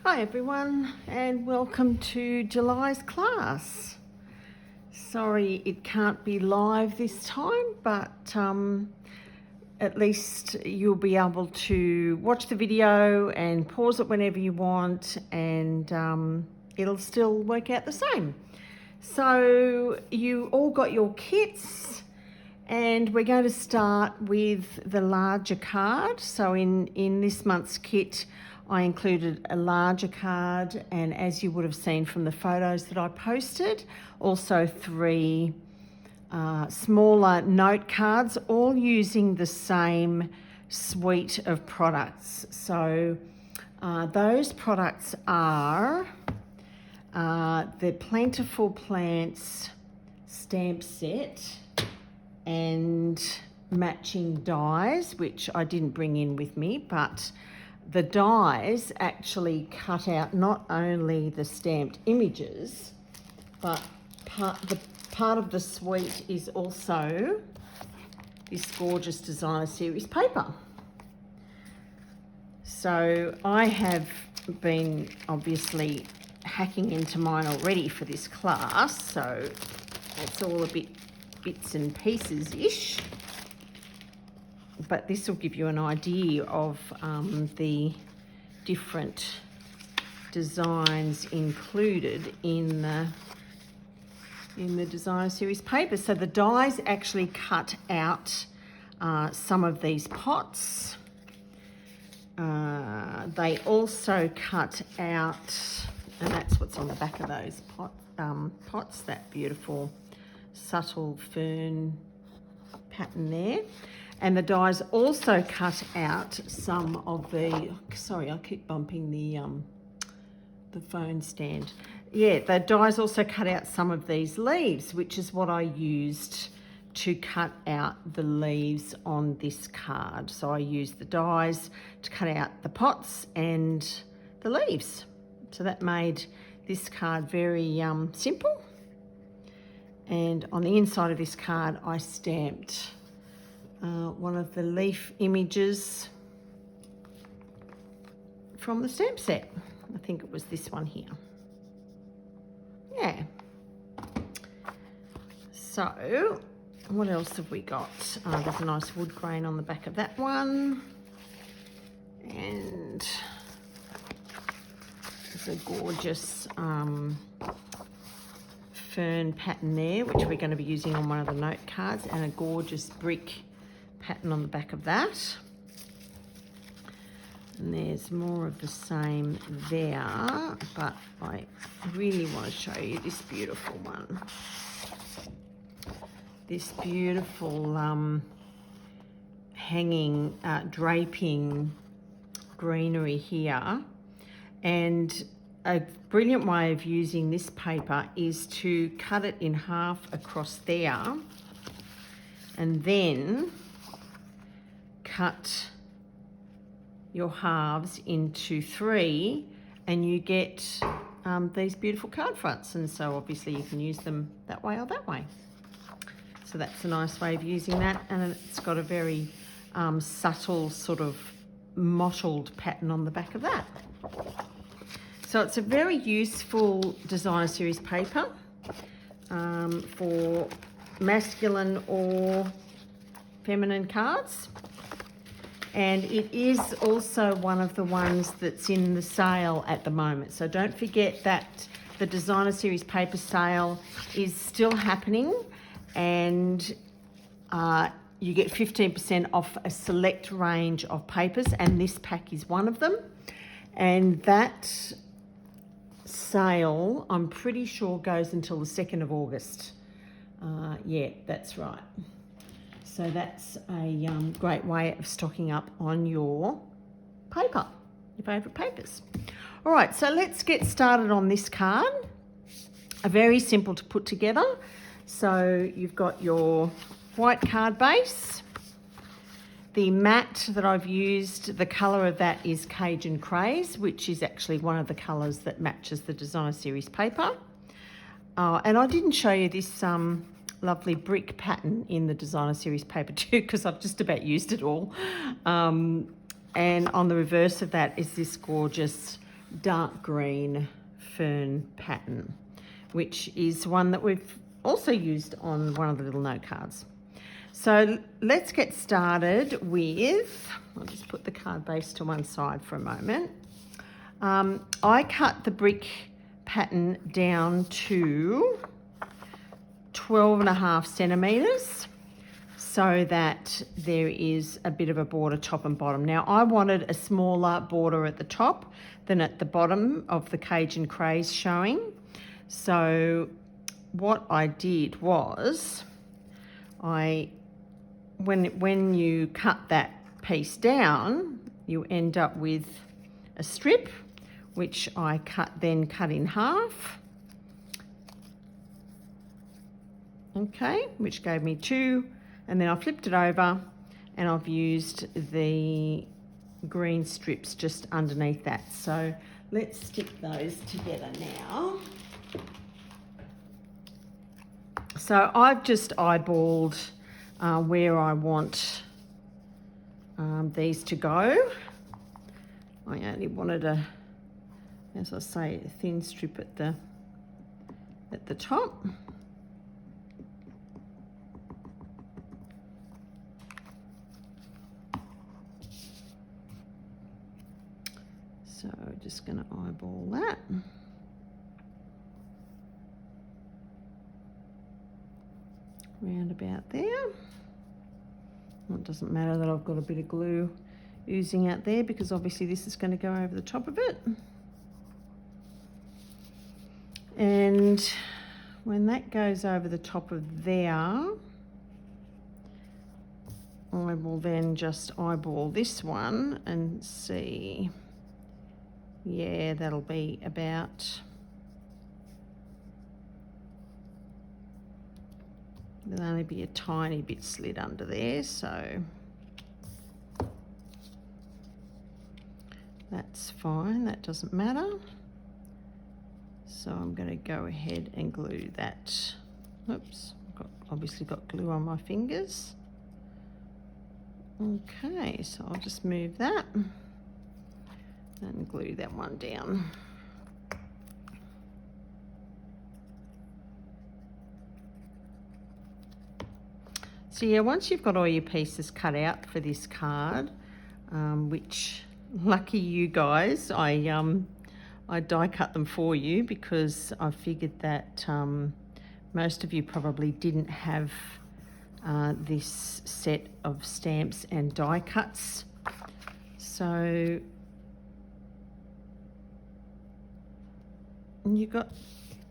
Hi everyone, and welcome to July's class. Sorry it can't be live this time, but at least you'll be able to watch the video and pause it whenever you want, and it'll still work out the same. So you all got your kits, and we're going to start with the larger card. So in this month's kit, I included a larger card, and as you would have seen from the photos that I posted, also 3 smaller note cards, all using the same suite of products. So those products are the Plentiful Plants stamp set and matching dies, which I didn't bring in with me, but the dies actually cut out not only the stamped images, but part of the suite is also this gorgeous designer series paper. So I have been obviously hacking into mine already for this class, so it's all a bit bits and pieces-ish. But this will give you an idea of the different designs included in the designer series paper. So the dies actually cut out some of these pots. They also cut out, and that's what's on the back of those pots, that beautiful subtle fern pattern there. And the dies also cut out some of the, sorry, I keep bumping the phone stand. Yeah, the dies also cut out some of these leaves, which is what I used to cut out the leaves on this card. So I used the dies to cut out the pots and the leaves. So that made this card very simple. And on the inside of this card, I stamped one of the leaf images from the stamp set. I think it was this one here. Yeah. So what else have we got? There's a nice wood grain on the back of that one. And there's a gorgeous fern pattern there, which we're going to be using on one of the note cards, and a gorgeous brick pattern on the back of that. And there's more of the same there, but I really want to show you this beautiful one. This beautiful hanging, draping greenery here. And a brilliant way of using this paper is to cut it in half across there, and then cut your halves into 3, and you get these beautiful card fronts. And so obviously you can use them that way or that way. So that's a nice way of using that, and it's got a very subtle sort of mottled pattern on the back of that. So it's a very useful designer series paper for masculine or feminine cards. And it is also one of the ones that's in the sale at the moment. So don't forget that the designer series paper sale is still happening, and you get 15% off a select range of papers, and this pack is one of them. And that sale, I'm pretty sure, goes until the 2nd of August. Yeah, that's right. So that's a great way of stocking up on your paper, your favourite papers. All right, so let's get started on this card. Very simple to put together. So you've got your white card base. The matte that I've used, the colour of that is Cajun Craze, which is actually one of the colours that matches the designer series paper. And I didn't show you this lovely brick pattern in the designer series paper too, because I've just about used it all. And on the reverse of that is this gorgeous dark green fern pattern, which is one that we've also used on one of the little note cards. So let's get started with, I'll just put the card base to one side for a moment. I cut the brick pattern down to 12.5 centimetres so that there is a bit of a border top and bottom. Now I wanted a smaller border at the top than at the bottom of the Cajun Craze showing. So what I did was, when you cut that piece down, you end up with a strip, which I then cut in half. Okay, which gave me 2, and then I flipped it over and I've used the green strips just underneath that. So let's stick those together now. So I've just eyeballed where I want these to go. I only wanted as I say, a thin strip at the top. So just going to eyeball that. Round about there. Well, it doesn't matter that I've got a bit of glue oozing out there, because obviously this is going to go over the top of it. And when that goes over the top of there, I will then just eyeball this one and see. Yeah, that'll be about, there'll only be a tiny bit slid under there, so that's fine, that doesn't matter. So I'm going to go ahead and glue that. Oops, obviously got glue on my fingers. Okay, so I'll just move that and glue that one down. So yeah, once you've got all your pieces cut out for this card, which lucky you guys, I die cut them for you, because I figured that most of you probably didn't have this set of stamps and die cuts. So you got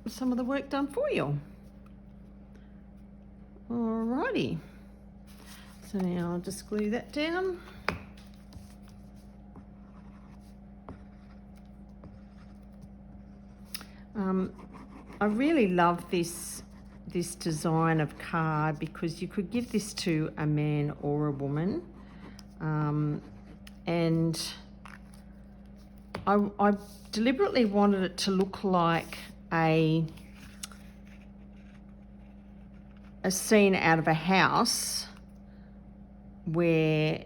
some of the work done for you. Alrighty. So now I'll just glue that down. I really love this design of card, because you could give this to a man or a woman, and I deliberately wanted it to look like a scene out of a house where,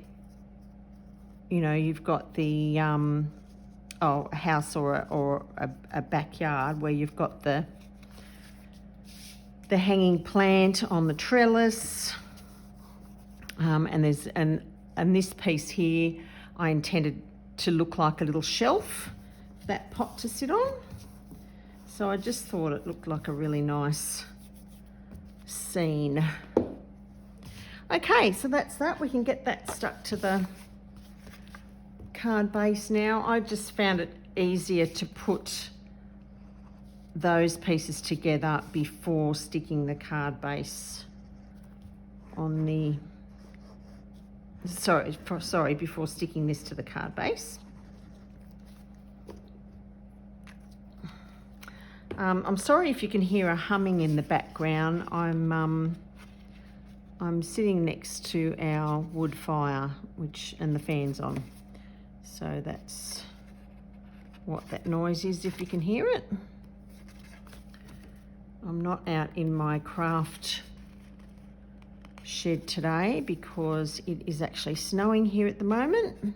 you know, you've got the a house or a backyard where you've got the hanging plant on the trellis, and there's and this piece here I intended to look like a little shelf for that pot to sit on. So I just thought it looked like a really nice scene. Okay, so that's that. We can get that stuck to the card base now. I just found it easier to put those pieces together before sticking the card base on the, before sticking this to the card base. I'm sorry if you can hear a humming in the background. I'm sitting next to our wood fire, and the fan's on. So that's what that noise is, if you can hear it. I'm not out in my craft shed today because it is actually snowing here at the moment,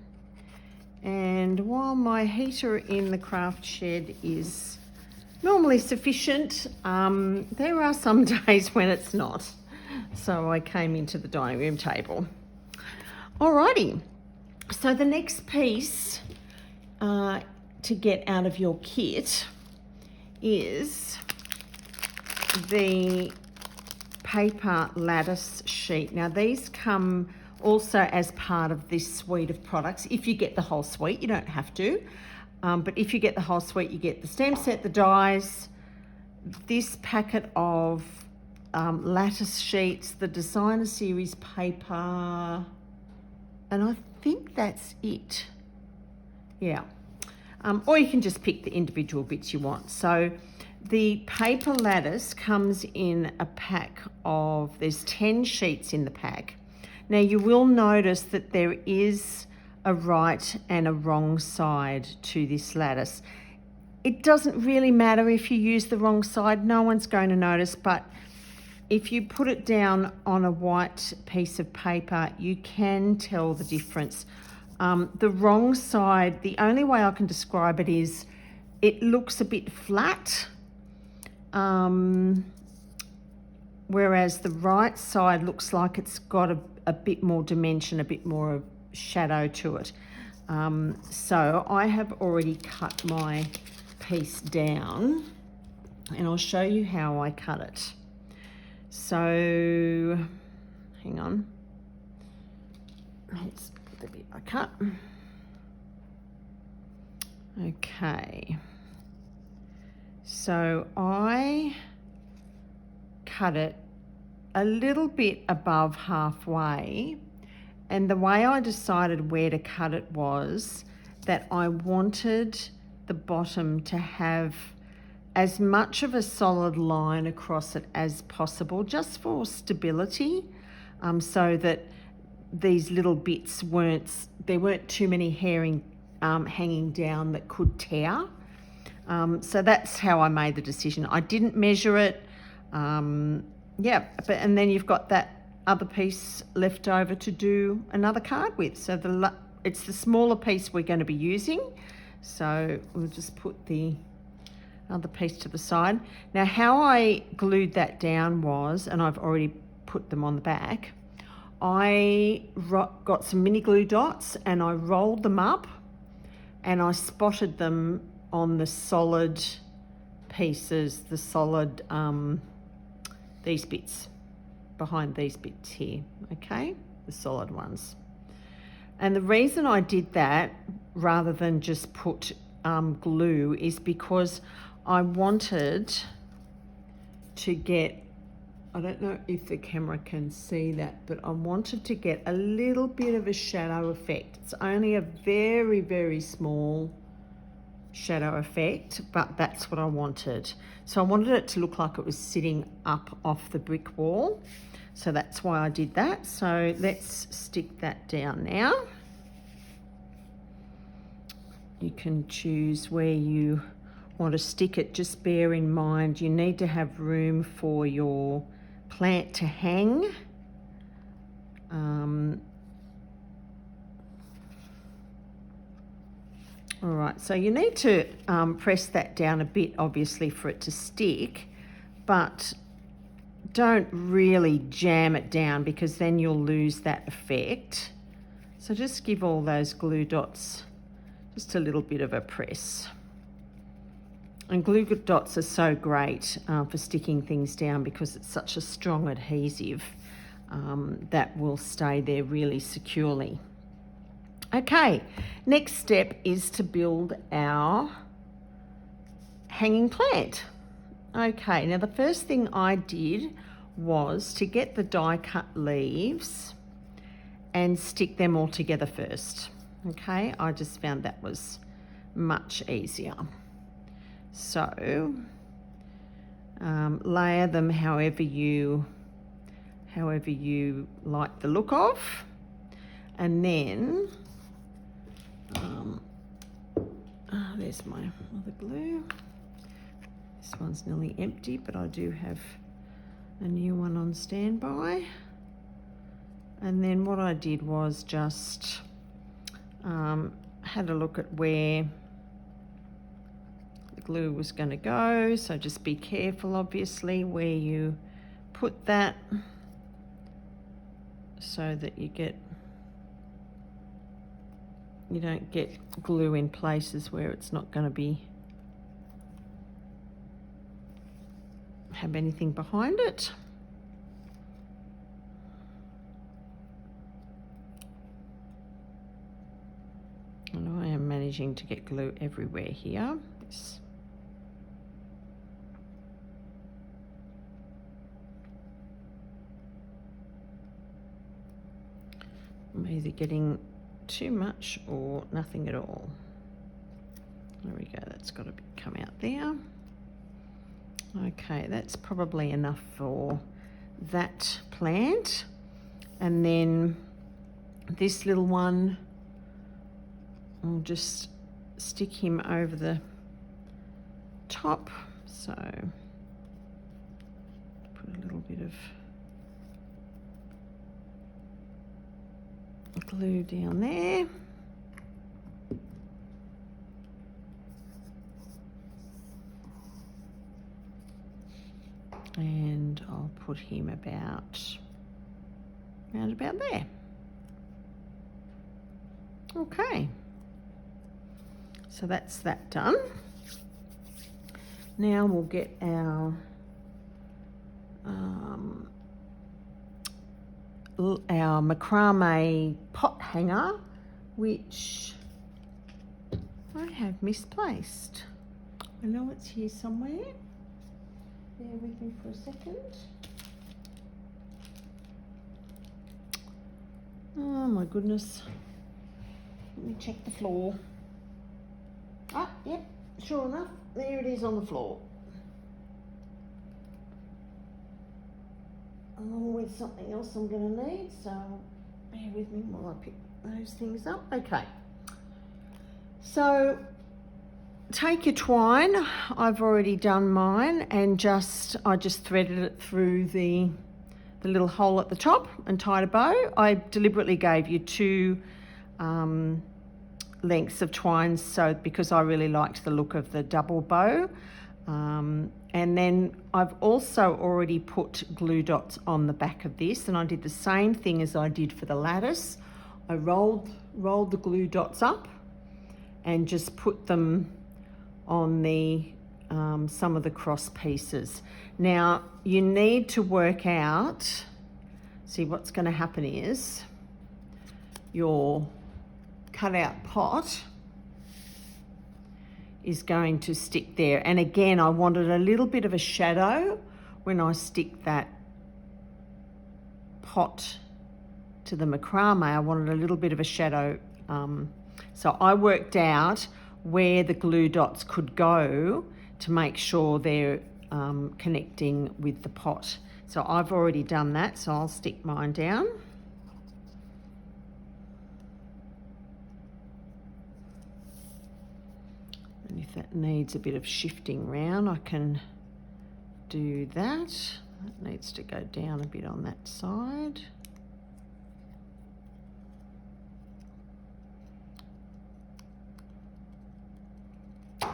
And while my heater in the craft shed is normally sufficient, there are some days when it's not. So I came into the dining room table. Alrighty, so the next piece to get out of your kit is the paper lattice sheet. Now these come also as part of this suite of products. If you get the whole suite, you don't have to, but if you get the whole suite, you get the stamp set, the dies, this packet of lattice sheets, the designer series paper, and I think that's it. Yeah. Or you can just pick the individual bits you want. So the paper lattice comes in a pack of, there's 10 sheets in the pack. Now you will notice that there is a right and a wrong side to this lattice. It doesn't really matter if you use the wrong side, no one's going to notice, but if you put it down on a white piece of paper, you can tell the difference. The wrong side, the only way I can describe it is it looks a bit flat, whereas the right side looks like it's got a bit more dimension, a bit more shadow to it. So I have already cut my piece down and I'll show you how I cut it. So, hang on. Here's the bit I cut. Okay. So I cut it a little bit above halfway, and the way I decided where to cut it was that I wanted the bottom to have as much of a solid line across it as possible, just for stability, so that these little bits there weren't too many hanging down that could tear. So that's how I made the decision. I didn't measure it. And then you've got that other piece left over to do another card with. So it's the smaller piece we're going to be using. So we'll just put the other piece to the side. Now how I glued that down was, and I've already put them on the back, I got some mini glue dots and I rolled them up and I spotted them on the solid pieces, the solid, these bits, behind these bits here, okay? The solid ones. And the reason I did that rather than just put glue is because I wanted to get, I don't know if the camera can see that, but I wanted to get a little bit of a shadow effect. It's only a very, very small shadow effect, but that's what I wanted. So I wanted it to look like it was sitting up off the brick wall. So that's why I did that. So let's stick that down now. You can choose where you want to stick it. Just bear in mind you need to have room for your plant to hang. All right, so you need to press that down a bit, obviously, for it to stick, but don't really jam it down because then you'll lose that effect. So just give all those glue dots just a little bit of a press. And glue dots are so great for sticking things down because it's such a strong adhesive that will stay there really securely. Okay, next step is to build our hanging plant. Okay, now the first thing I did was to get the die cut leaves and stick them all together first. Okay, I just found that was much easier. So layer them however you like the look of, and then there's my other glue. This one's nearly empty, but I do have a new one on standby. And then what I did was just had a look at where the glue was going to go, so just be careful obviously where you put that so that you don't get glue in places where it's not going to have anything behind it. And I am managing to get glue everywhere here. I'm either getting too much or nothing at all. There we go, that's got to come out there. Okay, that's probably enough for that plant. And then this little one, I'll just stick him over the top. So put a little bit of glue down there. And I'll put him round about there. Okay. So that's that done. Now we'll get our macrame pot hanger, which I have misplaced. I know it's here somewhere. Bear with me for a second. Oh my goodness. Let me check the floor. Ah, yep, sure enough, there it is on the floor. Along with something else I'm going to need, so bear with me while I pick those things up. Okay. So take your twine, I've already done mine, and I just threaded it through the little hole at the top and tied a bow. I deliberately gave you two lengths of twine because I really liked the look of the double bow. And then I've also already put glue dots on the back of this, and I did the same thing as I did for the lattice. I rolled the glue dots up and just put them on some of the cross pieces. Now you need to work out, see what's going to happen is your cutout pot is going to stick there. And again, I wanted a little bit of a shadow when I stick that pot to the macrame. I wanted a little bit of a shadow. So I worked out where the glue dots could go to make sure they're connecting with the pot. So I've already done that, so I'll stick mine down. And if that needs a bit of shifting round, I can do that. That needs to go down a bit on that side.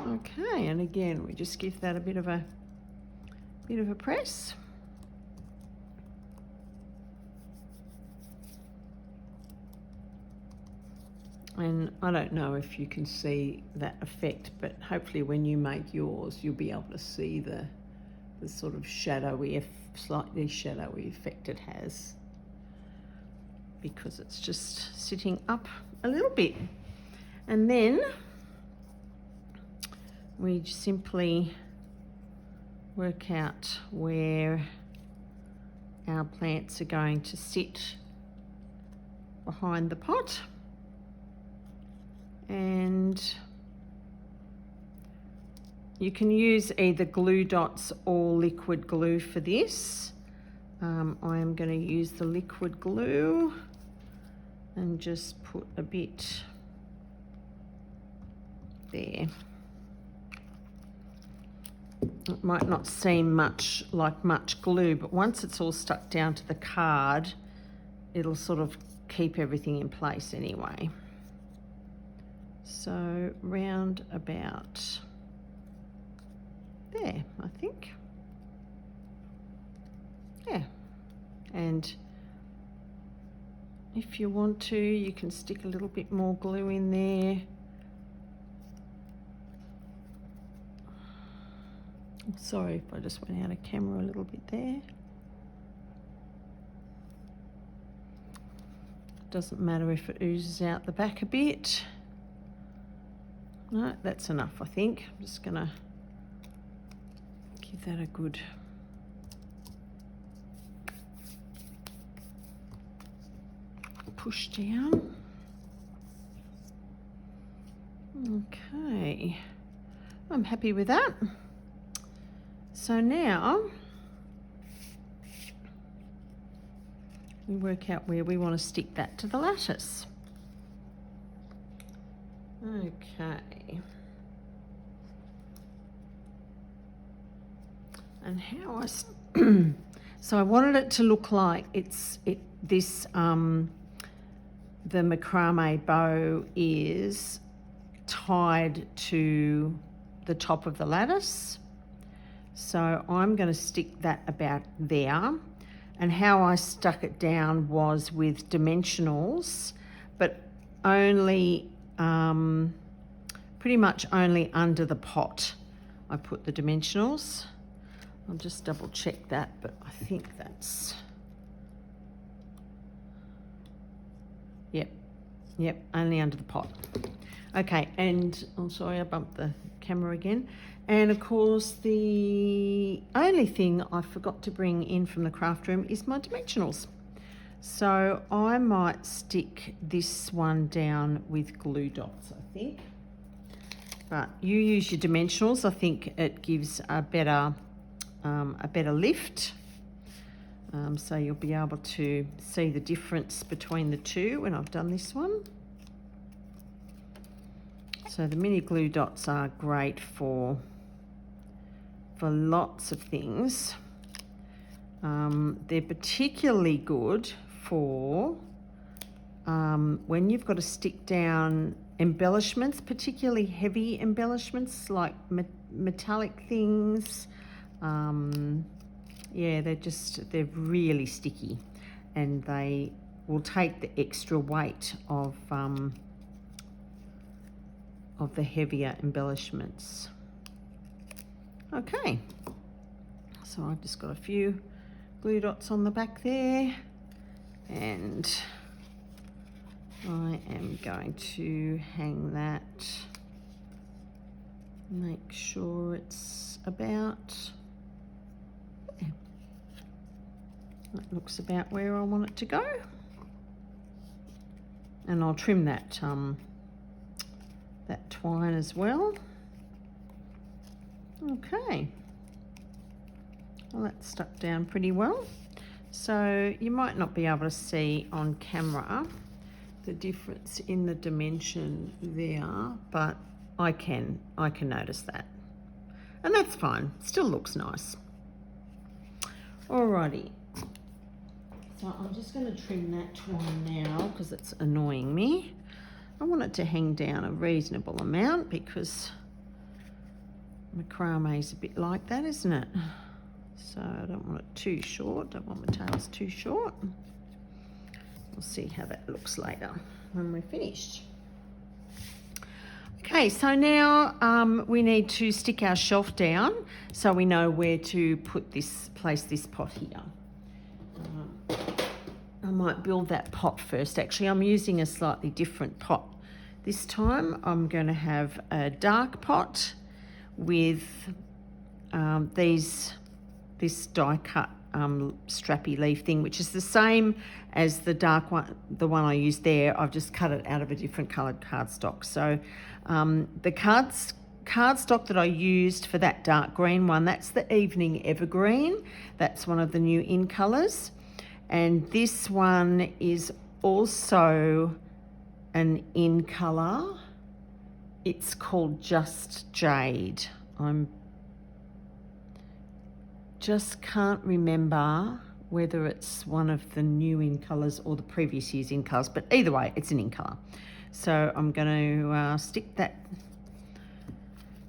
Okay, and again, we just give that a bit of a press. And I don't know if you can see that effect, but hopefully when you make yours, you'll be able to see the sort of slightly shadowy effect it has, because it's just sitting up a little bit. And then we simply work out where our plants are going to sit behind the pot. And you can use either glue dots or liquid glue for this. I am going to use the liquid glue and just put a bit there. It might not seem like much glue, but once it's all stuck down to the card, it'll sort of keep everything in place anyway. So round about there, I think. Yeah, and if you want to, you can stick a little bit more glue in there. Sorry if I just went out of camera a little bit there. Doesn't matter if it oozes out the back a bit. No, that's enough, I think. I'm just gonna give that a good push down. Okay, I'm happy with that. So now we work out where we want to stick that to the lattice. Okay. And how so I wanted it to look like the macrame bow is tied to the top of the lattice. So I'm going to stick that about there. And how I stuck it down was with dimensionals, but only pretty much only under the pot I put the dimensionals. I'll just double check that, but I think that's, yep, only under the pot. Okay, and I'm sorry I bumped the camera again. And of course, the only thing I forgot to bring in from the craft room is my dimensionals. So I might stick this one down with glue dots, I think. But you use your dimensionals. I think it gives a better lift. So you'll be able to see the difference between the two when I've done this one. So the mini glue dots are great for lots of things. They're particularly good for when you've got to stick down embellishments, particularly heavy embellishments like metallic things. Yeah, they're really sticky, and they will take the extra weight of the heavier embellishments. Okay, so I've just got a few glue dots on the back there, and I am going to hang that, make sure it's about there. That looks about where I want it to go, and I'll trim that that twine as well. Okay, well, that's stuck down pretty well. So you might not be able to see on camera the difference in the dimension there, but I can notice that, and that's fine. Still looks nice. Alrighty, so I'm just going to trim that twine now because it's annoying me. I want it to hang down a reasonable amount because macrame is a bit like that, isn't it? So I don't want it too short, don't want my tails too short. We'll see how that looks later when we're finished. Okay, so now we need to stick our shelf down so we know where to place this pot here. I might build that pot first. Actually, I'm using a slightly different pot. This time I'm going to have a dark pot with this die cut strappy leaf thing, which is the same as the dark one, the one I used there. I've just cut it out of a different coloured cardstock. So the cardstock that I used for that dark green one, that's the Evening Evergreen. That's one of the new in colours. And this one is also an in colour. It's called Just Jade. I'm just can't remember whether it's one of the new in colours or the previous year's in colours, but either way, it's an in colour. So I'm going to stick that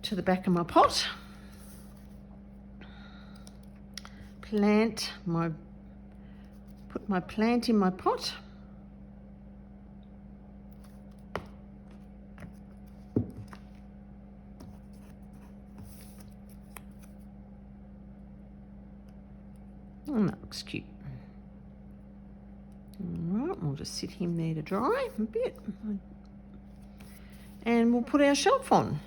to the back of my pot. Put my plant in my pot. Oh, that looks cute. All right, we'll just sit him there to dry a bit. And we'll put our shelf on.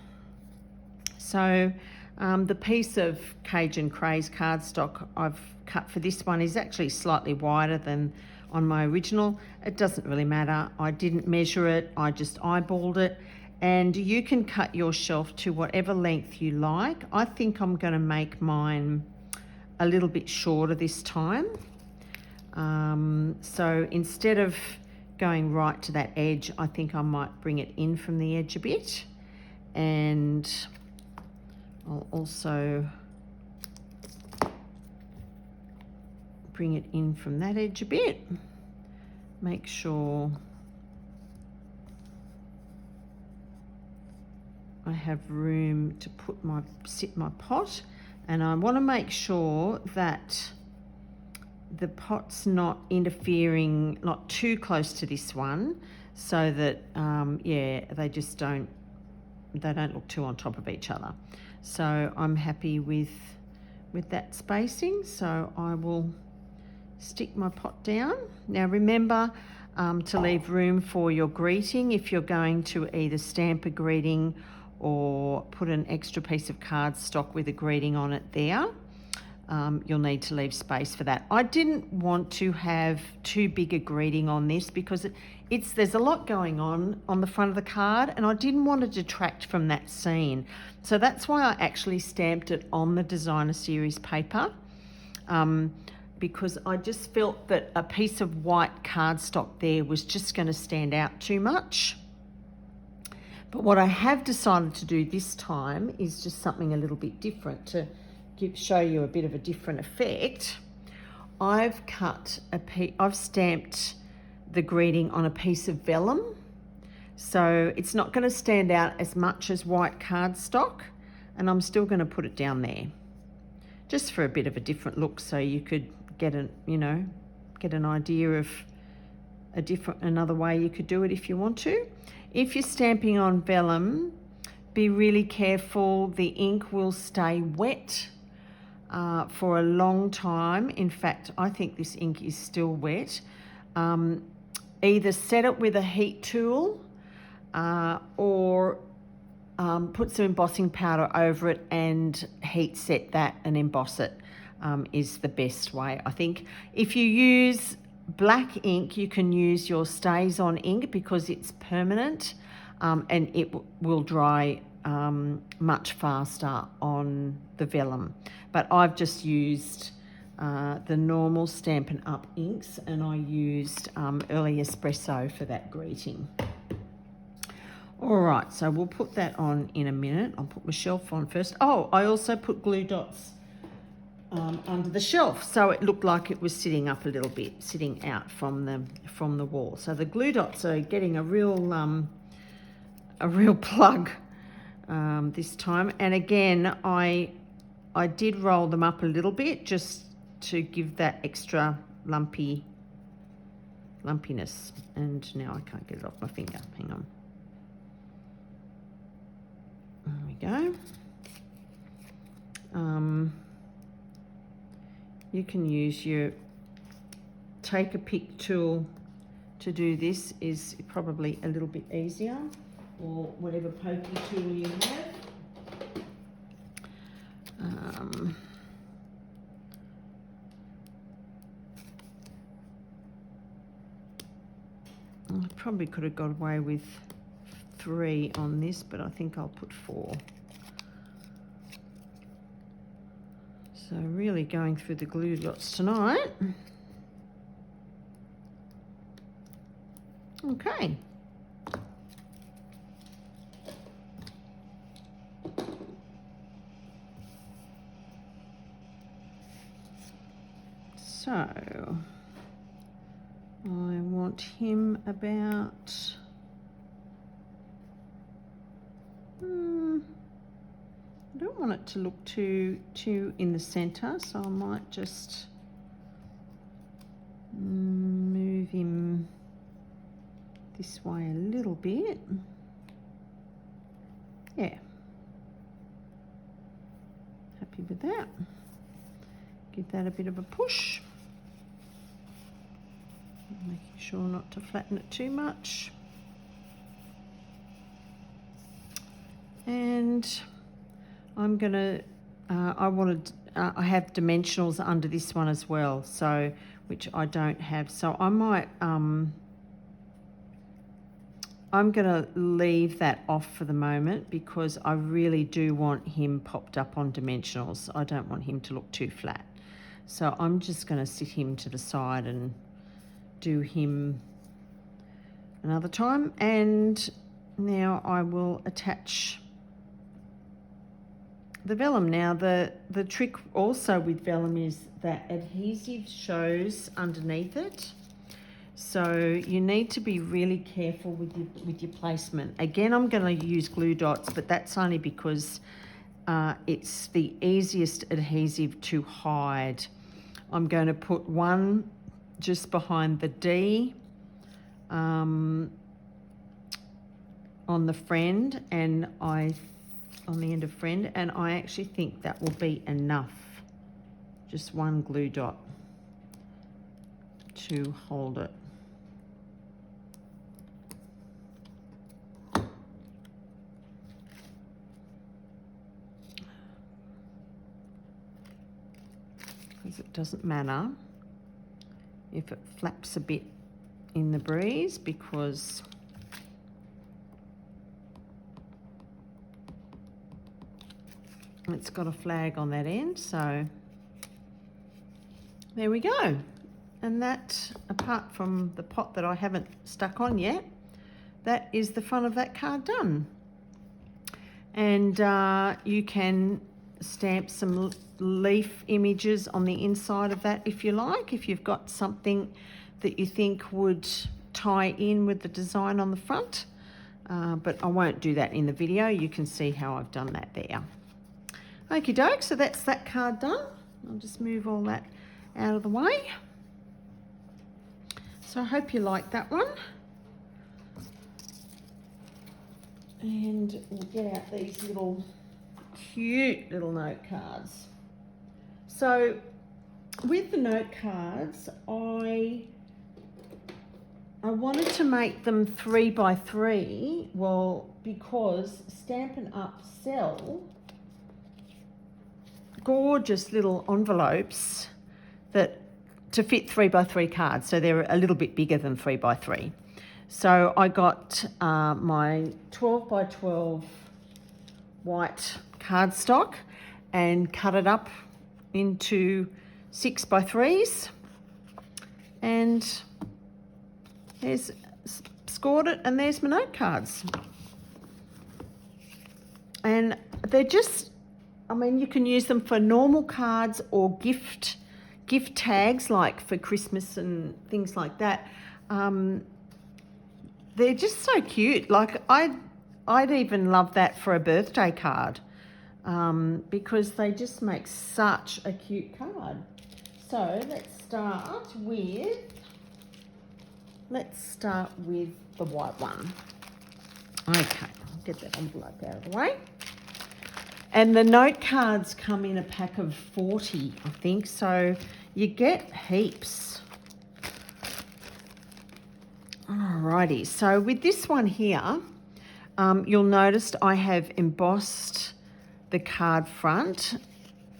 So the piece of Cajun Craze cardstock I've cut for this one is actually slightly wider than on my original. It doesn't really matter. I didn't measure it, I just eyeballed it. And you can cut your shelf to whatever length you like. I think I'm going to make mine a little bit shorter this time. So instead of going right to that edge, I think I might bring it in from the edge a bit, and I'll also bring it in from that edge a bit. Make sure I have room to sit my pot, and I want to make sure that the pot's not interfering, not too close to this one, so that they just don't look too on top of each other. So I'm happy with that spacing, so I will stick my pot down. Now remember to leave room for your greeting. If you're going to either stamp a greeting or put an extra piece of cardstock with a greeting on it there, you'll need to leave space for that. I didn't want to have too big a greeting on this because there's a lot going on the front of the card, and I didn't want to detract from that scene. So that's why I actually stamped it on the Designer Series paper, because I just felt that a piece of white cardstock there was just going to stand out too much. But what I have decided to do this time is just something a little bit different to show you a bit of a different effect. I've stamped the greeting on a piece of vellum, so it's not going to stand out as much as white cardstock, and I'm still going to put it down there just for a bit of a different look, so you could get an idea of another way you could do it if you want to. If you're stamping on vellum, be really careful. The ink will stay wet for a long time. In fact, I think this ink is still wet. Either set it with a heat tool or put some embossing powder over it and heat set that and emboss it is the best way, I think. If you use black ink, you can use your StazOn ink because it's permanent, and it will dry much faster on the vellum. But I've just used the normal Stampin' Up inks, and I used Early Espresso for that greeting. All right, so we'll put that on in a minute. I'll put my shelf on first. Oh, I also put glue dots under the shelf, so it looked like it was sitting up a little bit, sitting out from the wall. So the glue dots are getting a real plug this time. And again, I did roll them up a little bit just to give that extra lumpiness. And now I can't get it off my finger. Hang on. There we go. You can use your take a pick tool to do this, is probably a little bit easier, or whatever pokey tool you have. I probably could have got away with 3 on this, but I think I'll put 4. So really going through the glue dots tonight. Okay. So I want him about I don't want it to look too in the center, so I might just move him this way a little bit. Yeah. Happy with that. Give that a bit of a push. Making sure not to flatten it too much. And I'm gonna, I have dimensionals under this one as well, so, which I don't have. So I might, I'm gonna leave that off for the moment because I really do want him popped up on dimensionals. I don't want him to look too flat. So I'm just gonna sit him to the side and do him another time. And now I will attach the vellum. Now the trick also with vellum is that adhesive shows underneath it, so you need to be really careful with your placement. Again, I'm going to use glue dots, but that's only because it's the easiest adhesive to hide. I'm going to put one just behind the D on the friend, and on the end of friend, and I actually think that will be enough. Just one glue dot to hold it. Because it doesn't matter if it flaps a bit in the breeze, because it's got a flag on that end. So there we go. And that, apart from the pot that I haven't stuck on yet, that is the front of that card done. And you can stamp some leaf images on the inside of that if you like, if you've got something that you think would tie in with the design on the front. But I won't do that in the video. You can see how I've done that there. Okie doke, so that's that card done. I'll just move all that out of the way. So I hope you like that one. And we'll get out these little cute little note cards. So with the note cards, I wanted to make them 3 by 3, well, because Stampin' Up sell gorgeous little envelopes that to fit 3 by 3 cards, so they're a little bit bigger than 3 by 3. So I got my 12 by 12 white cardstock and cut it up into 6 by 3s, and there's scored it, and there's my note cards. And they're just, I mean, you can use them for normal cards or gift tags, like for Christmas and things like that. They're just so cute. Like I'd even love that for a birthday card, because they just make such a cute card. So let's start with the white one. Okay, I'll get that envelope out of the way. And the note cards come in a pack of 40, I think, so you get heaps. Alrighty, so with this one here, you'll notice I have embossed the card front,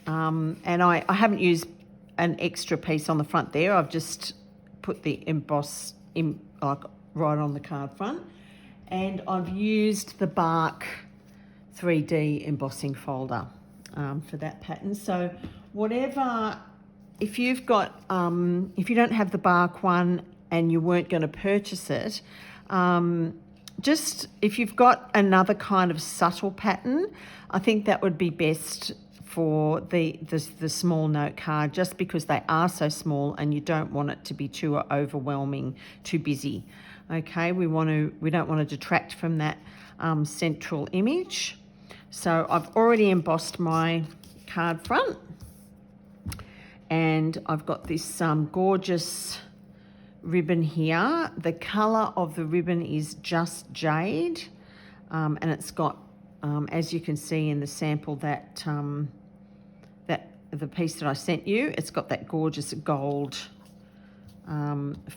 and I haven't used an extra piece on the front there. I've just put the emboss in, like, right on the card front, and I've used the bark 3D embossing folder for that pattern. So whatever, if you've got, if you don't have the bark one and you weren't going to purchase it, just if you've got another kind of subtle pattern, I think that would be best for the small note card, just because they are so small and you don't want it to be too overwhelming, too busy. Okay, we don't want to detract from that central image. So I've already embossed my card front, and I've got this gorgeous ribbon here. The colour of the ribbon is just jade, and it's got, as you can see in the sample, that the piece that I sent you, it's got that gorgeous gold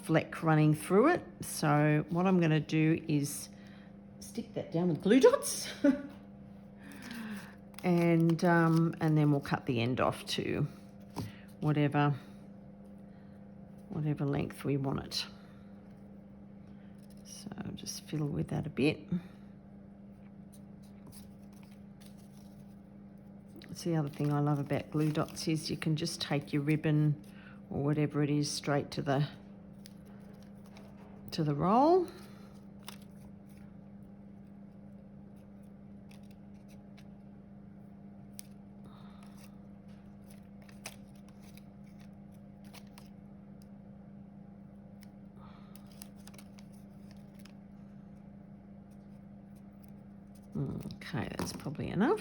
fleck running through it. So what I'm going to do is stick that down with glue dots and then we'll cut the end off to whatever length we want it. So I'll just fiddle with that a bit. That's the other thing I love about glue dots, is you can just take your ribbon or whatever it is straight to the roll. Okay, that's probably enough.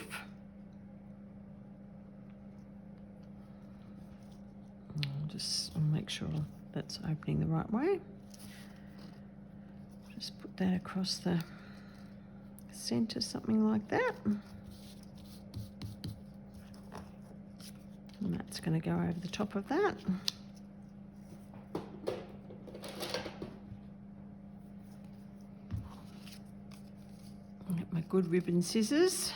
I'll just make sure that's opening the right way. Just put that across the centre, something like that. And that's going to go over the top of that. Get my good ribbon scissors.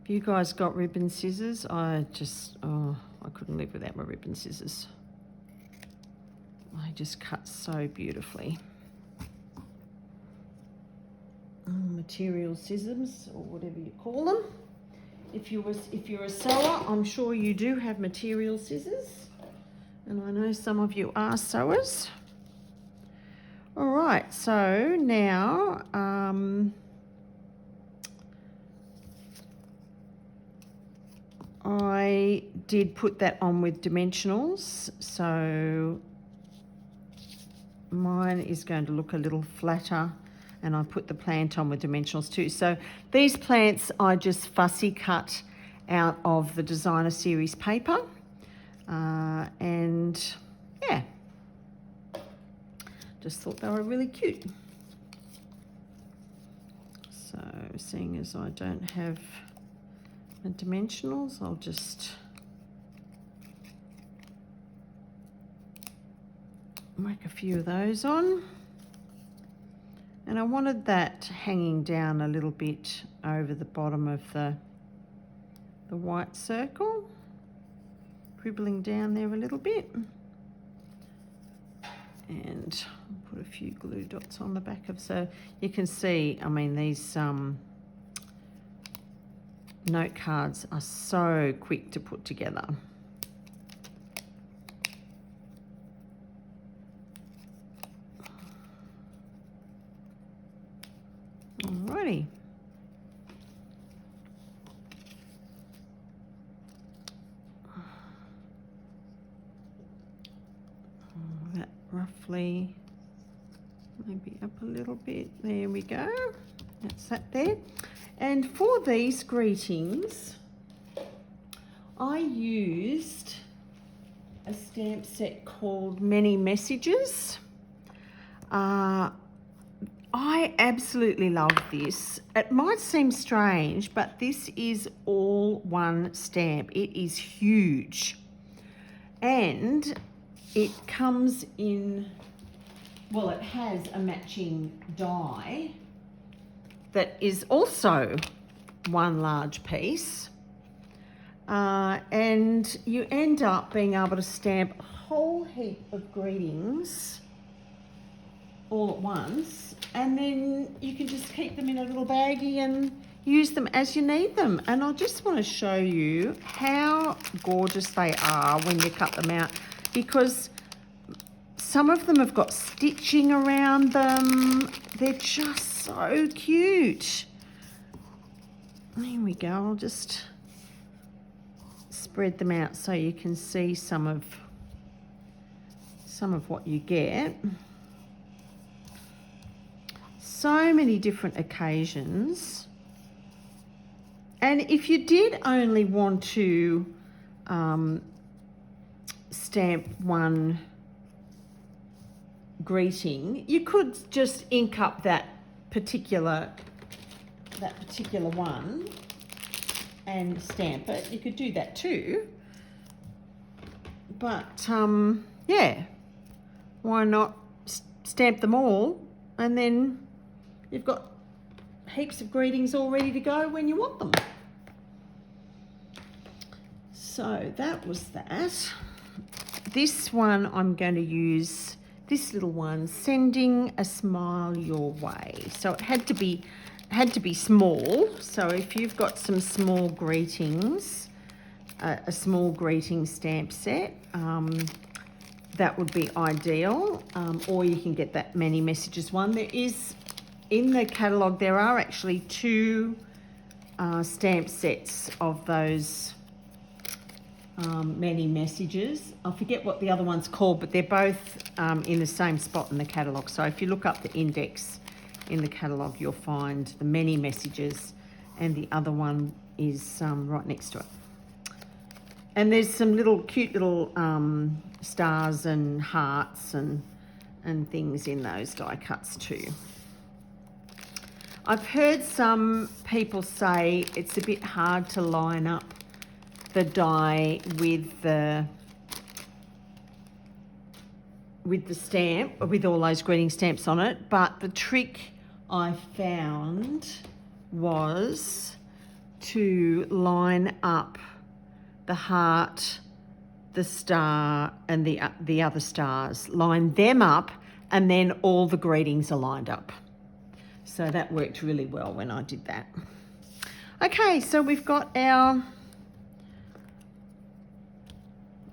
If you guys got ribbon scissors, I couldn't live without my ribbon scissors. They just cut so beautifully. Material scissors, or whatever you call them. If you're a sewer, I'm sure you do have material scissors, and I know some of you are sewers. All right, so now I did put that on with dimensionals, so mine is going to look a little flatter, and I put the plant on with dimensionals too. So these plants I just fussy cut out of the Designer Series paper, and yeah, just thought they were really cute. So seeing as I don't have the dimensionals, I'll just whack a few of those on. And I wanted that hanging down a little bit over the bottom of the white circle, dribbling down there a little bit. And I'll put a few glue dots on the back of, so you can see, I mean, these note cards are so quick to put together. Alrighty. That roughly, maybe up a little bit. There we go. That's that there. And for these greetings, I used a stamp set called Many Messages. I absolutely love this. It might seem strange, but this is all one stamp. It is huge. And it comes in, well, it has a matching die that is also one large piece. And you end up being able to stamp a whole heap of greetings all at once, and then you can just keep them in a little baggie and use them as you need them. And I just want to show you how gorgeous they are when you cut them out, because some of them have got stitching around them. They're just so cute. There we go. I'll just spread them out so you can see some of what you get. So many different occasions And if you did only want to stamp one greeting, you could just ink up that particular one and stamp it. You could do that too. But yeah, why not stamp them all, and then you've got heaps of greetings all ready to go when you want them. So that was that. This one I'm going to use, this little one, Sending a Smile Your Way. So it had to be small. So if you've got some small greetings, a small greeting stamp set, that would be ideal. Or you can get that Many Messages one. There is, in the catalogue, there are actually 2 stamp sets of those Many Messages. I forget what the other one's called, but they're both in the same spot in the catalogue. So if you look up the index in the catalogue, you'll find the Many Messages, and the other one is right next to it. And there's some cute little stars and hearts and things in those die cuts too. I've heard some people say it's a bit hard to line up the die with the stamp, with all those greeting stamps on it, but the trick I found was to line up the heart, the star, and the other stars. Line them up, and then all the greetings are lined up. So that worked really well when I did that. Okay, so we've got our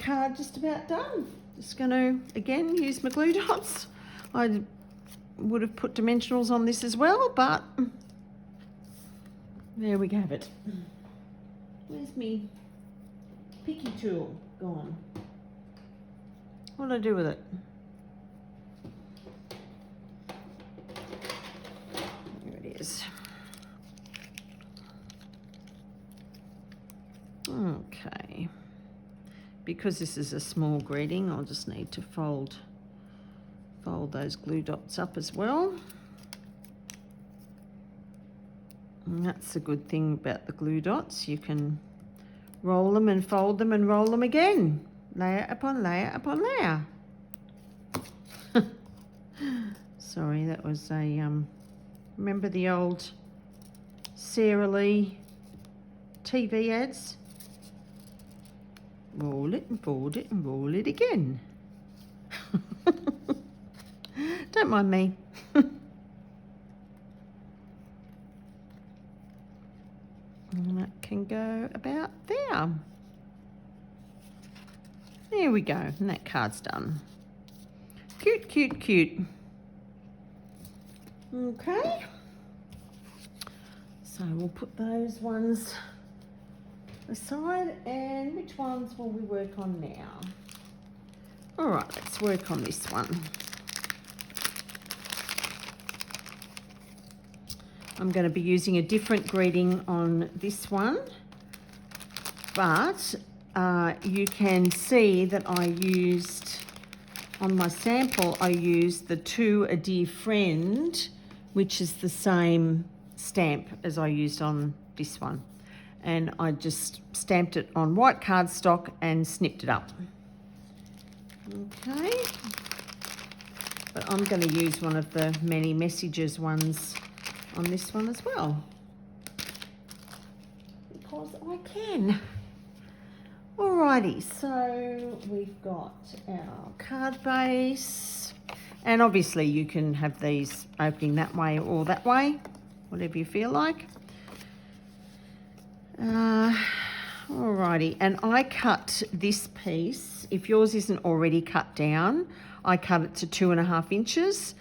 card just about done. Just going to, again, use my glue dots. I would have put dimensionals on this as well, but there we have it. Where's me picky tool gone? What did I do with it? There it is. Okay. Because this is a small greeting, I'll just need to fold those glue dots up as well. And that's the good thing about the glue dots. You can roll them and fold them and roll them again. Layer upon layer upon layer. Sorry, that was a, remember the old Sara Lee TV ads? Roll it and fold it and roll it again. Don't mind me. And that can go about there. There we go, and that card's done. Cute, cute, cute. Okay. So we'll put those ones aside, and which ones will we work on now? All right, let's work on this one. I'm going to be using a different greeting on this one, but you can see that I used, on my sample, I used the To a Dear Friend, which is the same stamp as I used on this one. And I just stamped it on white cardstock and snipped it up. Okay. But I'm going to use one of the Many Messages ones on this one as well, because I can. Alrighty, so we've got our card base, and obviously you can have these opening that way or that way, whatever you feel like. Alrighty, and I cut this piece, if yours isn't already cut down, I cut it to 2.5 inches.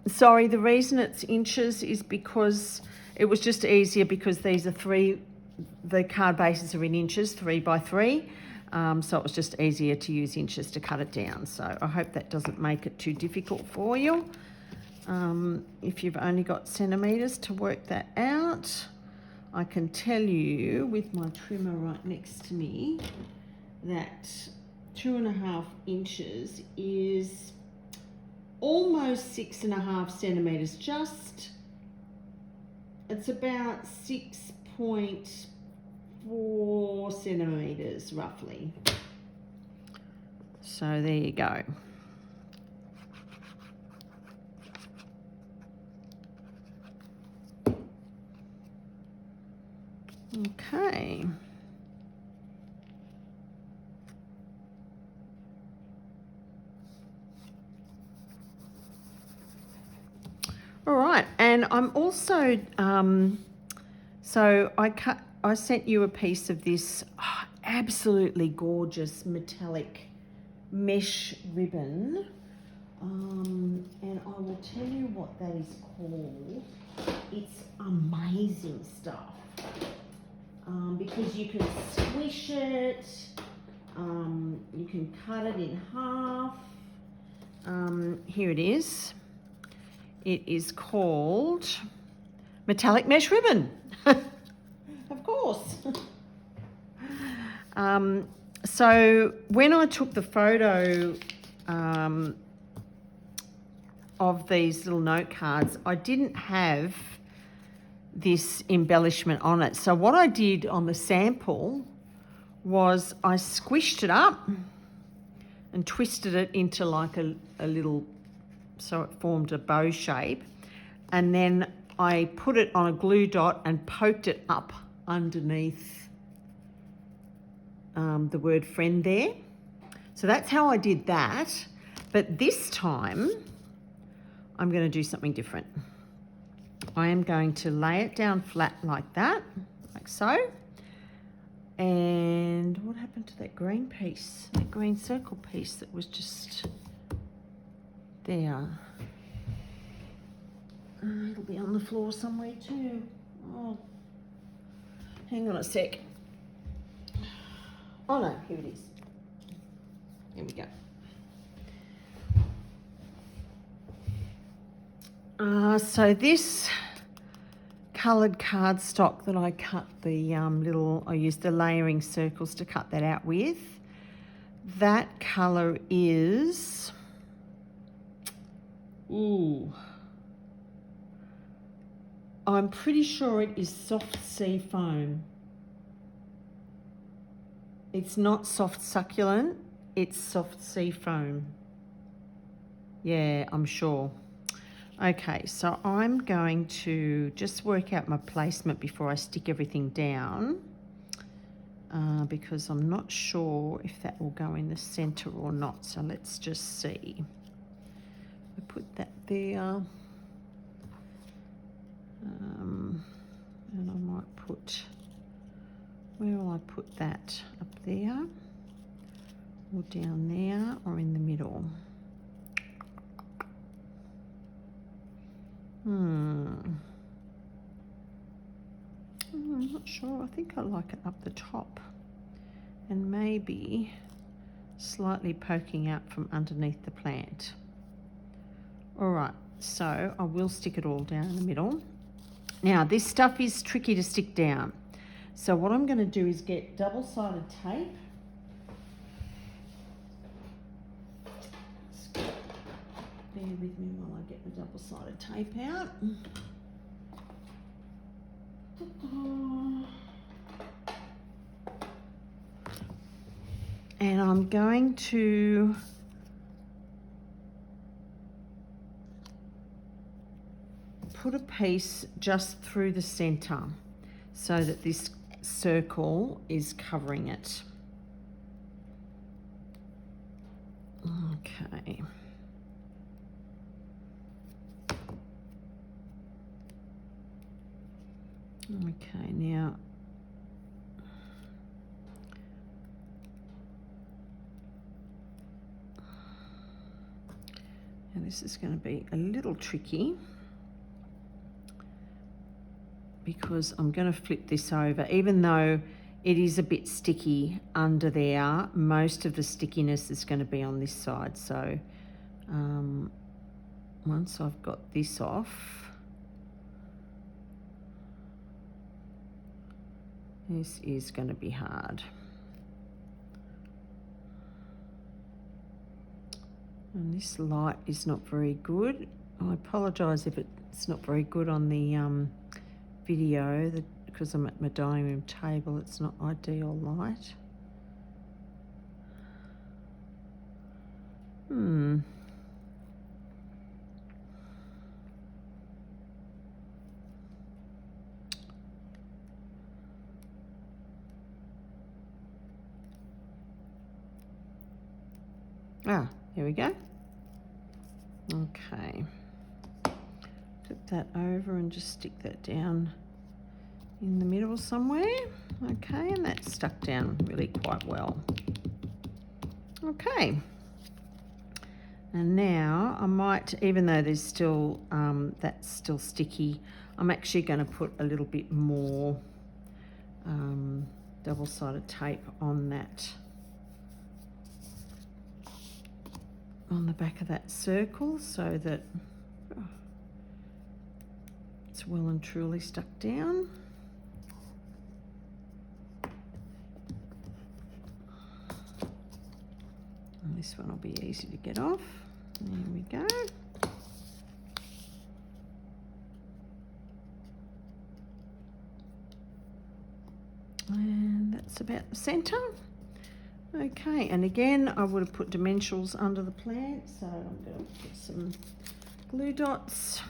Sorry, the reason it's inches is because it was just easier, because these are the card bases are in inches, 3 by 3. So it was just easier to use inches to cut it down. So I hope that doesn't make it too difficult for you. If you've only got centimetres to work that out. I can tell you with my trimmer right next to me that 2.5 inches is almost 6.5 centimeters. It's about 6.4 centimeters roughly. So there you go. Okay. All right, and I'm also so I sent you a piece of this absolutely gorgeous metallic mesh ribbon, and I will tell you what that is called. It's amazing stuff. Because you can squish it, you can cut it in half. Here it is. It is called metallic mesh ribbon. Of course. So when I took the photo of these little note cards, I didn't have this embellishment on it. So what I did on the sample was I squished it up and twisted it into like a little, so it formed a bow shape. And then I put it on a glue dot and poked it up underneath the word friend there. So that's how I did that. But this time I'm going to do something different. I am going to lay it down flat like that, like so. And what happened to that green piece, that green circle piece that was just there? It'll be on the floor somewhere too. Oh, hang on a sec. Oh no, here it is. Here we go. So this coloured cardstock that I cut the I used the layering circles to cut that out with. That colour is, I'm pretty sure it is soft sea foam. It's not soft succulent, it's soft sea foam. Yeah, I'm sure. Okay, so I'm going to just work out my placement before I stick everything down, because I'm not sure if that will go in the centre or not. So let's just see. I put that there, and I might put, where will I put that? Up there, or down there, or in the middle? I'm not sure. I think I like it up the top and maybe slightly poking out from underneath the plant. All right, so I will stick it all down in the middle. Now, this stuff is tricky to stick down. So what I'm going to do is get double-sided tape. Bear with me while I get the double-sided tape out. And I'm going to put a piece just through the centre so that this circle is covering it. Okay. Okay, now this is going to be a little tricky because I'm going to flip this over. Even though it is a bit sticky under there, most of the stickiness is going to be on this side. So once I've got this off, This is going to be hard. And this light is not very good. I apologise if it's not very good on the video, because I'm at my dining room table. It's not ideal light. Here we go. Okay. Flip that over and just stick that down in the middle somewhere. Okay, and that's stuck down really quite well. Okay. And now I might, even though there's still, that's still sticky, I'm actually going to put a little bit more double-sided tape on that, on the back of that circle, so that it's well and truly stuck down. And this one will be easy to get off. There we go. And that's about the centre. Okay, and again, I would have put dimensionals under the plant, so I'm going to put some glue dots.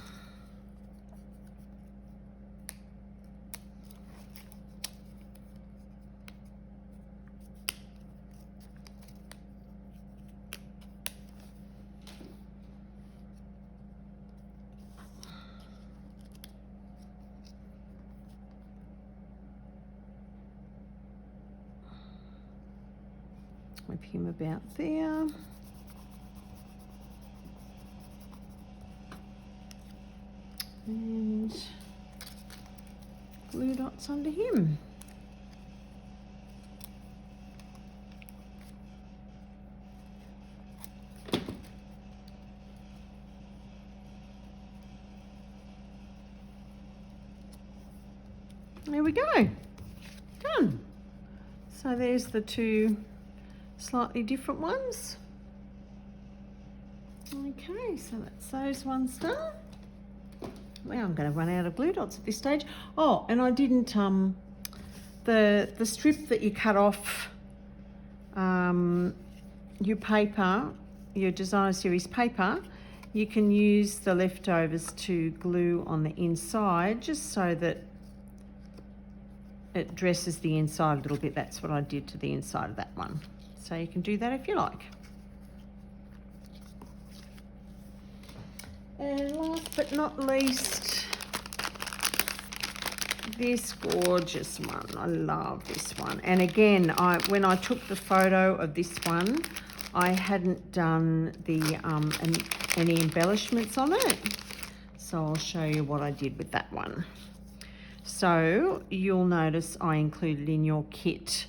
With him about there. And glue dots under him. There we go. Done. So there's the two slightly different ones. Okay, so that's those ones done. Well, I'm going to run out of glue dots at this stage. Oh, and I didn't, the strip that you cut off your paper, your Designer Series paper, you can use the leftovers to glue on the inside, just so that it dresses the inside a little bit. That's what I did to the inside of that one. So you can do that if you like. And last but not least, this gorgeous one. I love this one. And again, when I took the photo of this one, I hadn't done the any embellishments on it. So I'll show you what I did with that one. So you'll notice I included in your kit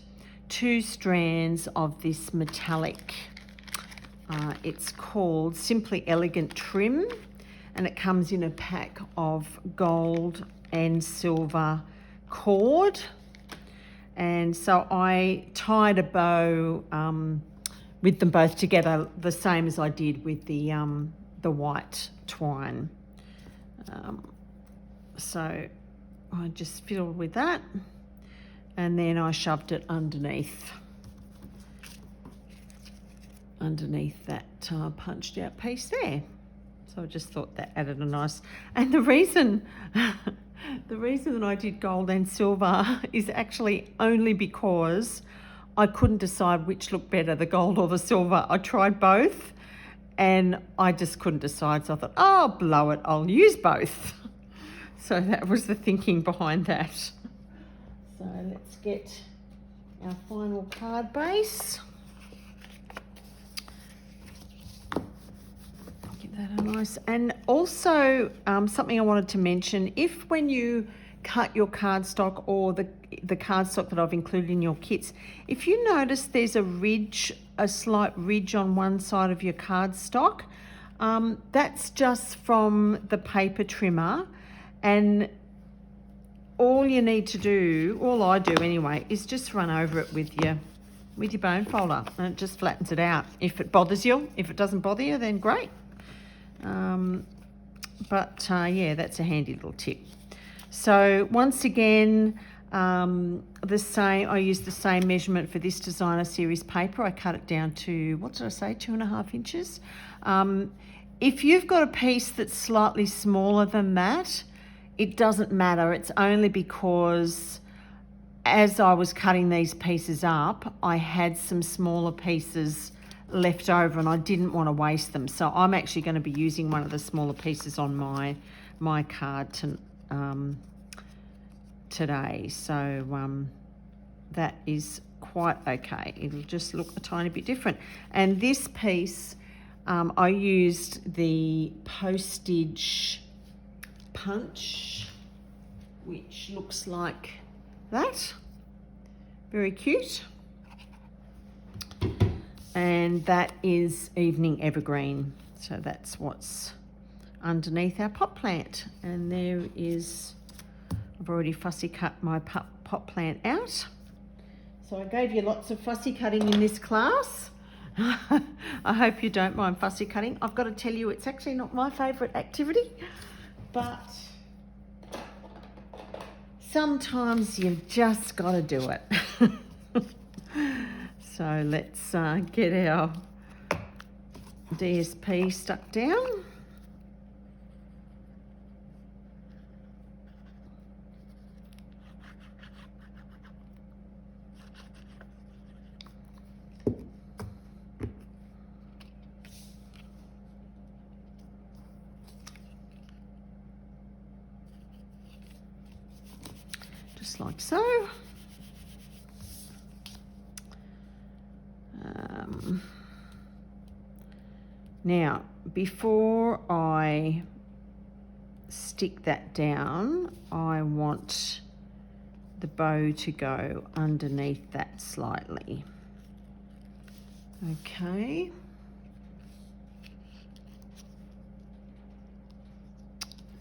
2 strands of this metallic. It's called Simply Elegant Trim, and it comes in a pack of gold and silver cord. And so I tied a bow with them both together, the same as I did with the white twine. So I just fiddled with that, and then I shoved it underneath that punched out piece there. So I just thought that added a nice, and the reason that I did gold and silver is actually only because I couldn't decide which looked better, the gold or the silver. I tried both and I just couldn't decide, so I thought, oh, blow it, I'll use both. So that was the thinking behind that. So let's get our final card base. Give that a nice, and also something I wanted to mention, if when you cut your cardstock, or the cardstock that I've included in your kits, if you notice there's a slight ridge on one side of your cardstock, that's just from the paper trimmer. And all you need to do, all I do anyway, is just run over it with your bone folder, and it just flattens it out. If it bothers you, if it doesn't bother you, then great. Yeah, that's a handy little tip. So once again, I use the same measurement for this designer series paper. I cut it down to, what did I say, 2.5 inches. If you've got a piece that's slightly smaller than that, it doesn't matter. It's only because as I was cutting these pieces up, I had some smaller pieces left over and I didn't want to waste them. So I'm actually going to be using one of the smaller pieces on my card today. So that is quite okay. It'll just look a tiny bit different. And this piece, I used the postage punch, which looks like that. Very cute. And that is Evening Evergreen. So that's what's underneath our pot plant. And there is, I've already fussy cut my pot plant out. So I gave you lots of fussy cutting in this class. I hope you don't mind fussy cutting. I've got to tell you, it's actually not my favourite activity, but sometimes you've just got to do it. So let's get our DSP stuck down. Just like so. Now, before I stick that down, I want the bow to go underneath that slightly. Okay.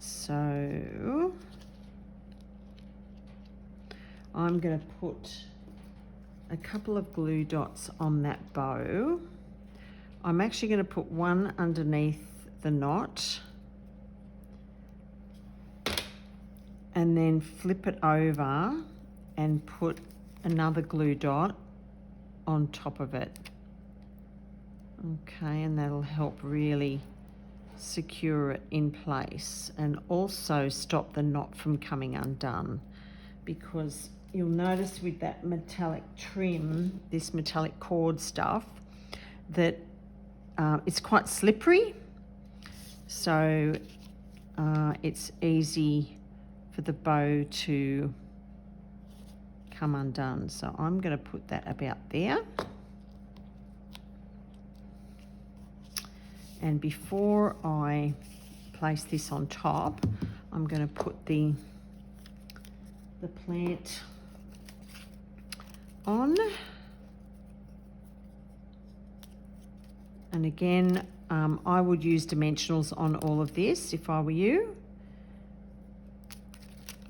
So I'm going to put a couple of glue dots on that bow. I'm actually going to put one underneath the knot and then flip it over and put another glue dot on top of it. Okay, and that'll help really secure it in place and also stop the knot from coming undone, because you'll notice with that metallic trim, this metallic cord stuff, that it's quite slippery, so it's easy for the bow to come undone. So I'm going to put that about there. And before I place this on top, I'm going to put the plant on. And again, I would use dimensionals on all of this if I were you,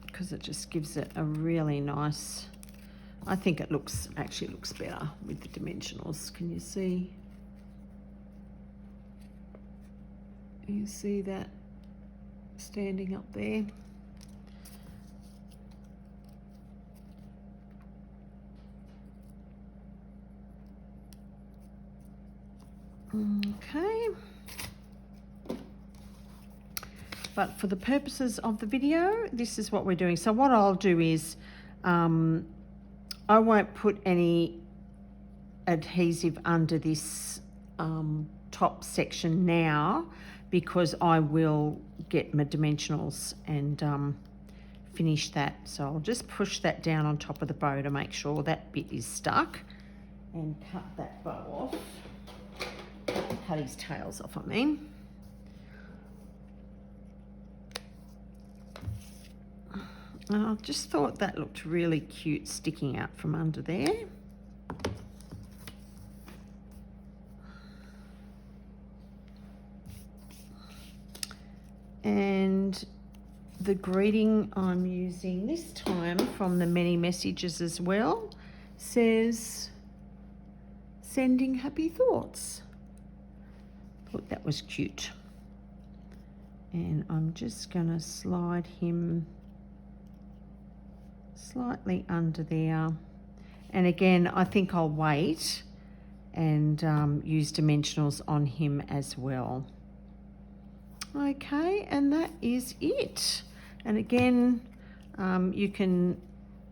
because it just gives it a really nice, I think it actually looks better with the dimensionals. Can you see? You see that standing up there? Okay, but for the purposes of the video, this is what we're doing. So what I'll do is I won't put any adhesive under this top section now, because I will get my dimensionals and finish that. So I'll just push that down on top of the bow to make sure that bit is stuck, and cut that bow off. Cut his tails off, I mean. And I just thought that looked really cute sticking out from under there. And the greeting I'm using this time from the many messages as well says, sending happy thoughts. Thought that was cute. And I'm just going to slide him slightly under there. And again, I think I'll wait and use dimensionals on him as well. Okay, and that is it. And again, you can,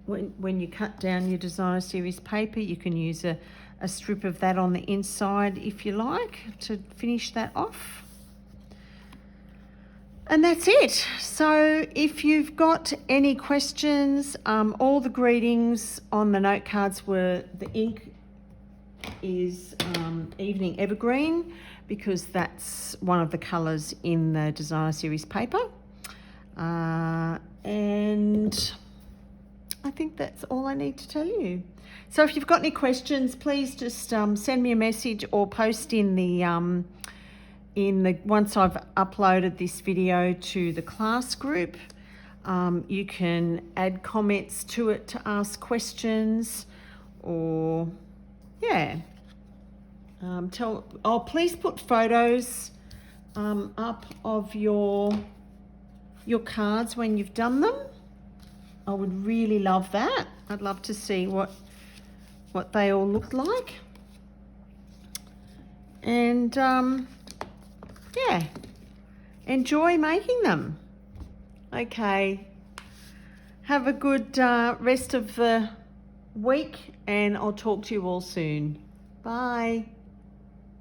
when you cut down your Designer Series paper, you can use a strip of that on the inside if you like to finish that off. And that's it. So if you've got any questions, all the greetings on the note cards were, the ink is Evening Evergreen, because that's one of the colours in the Designer Series paper. And I think that's all I need to tell you. So if you've got any questions, please just send me a message or post in the once I've uploaded this video to the class group. You can add comments to it to ask questions, or yeah. Please put photos up of your cards when you've done them. I would really love that. I'd love to see what they all look like. And yeah, enjoy making them. Okay, have a good rest of the week, and I'll talk to you all soon. Bye.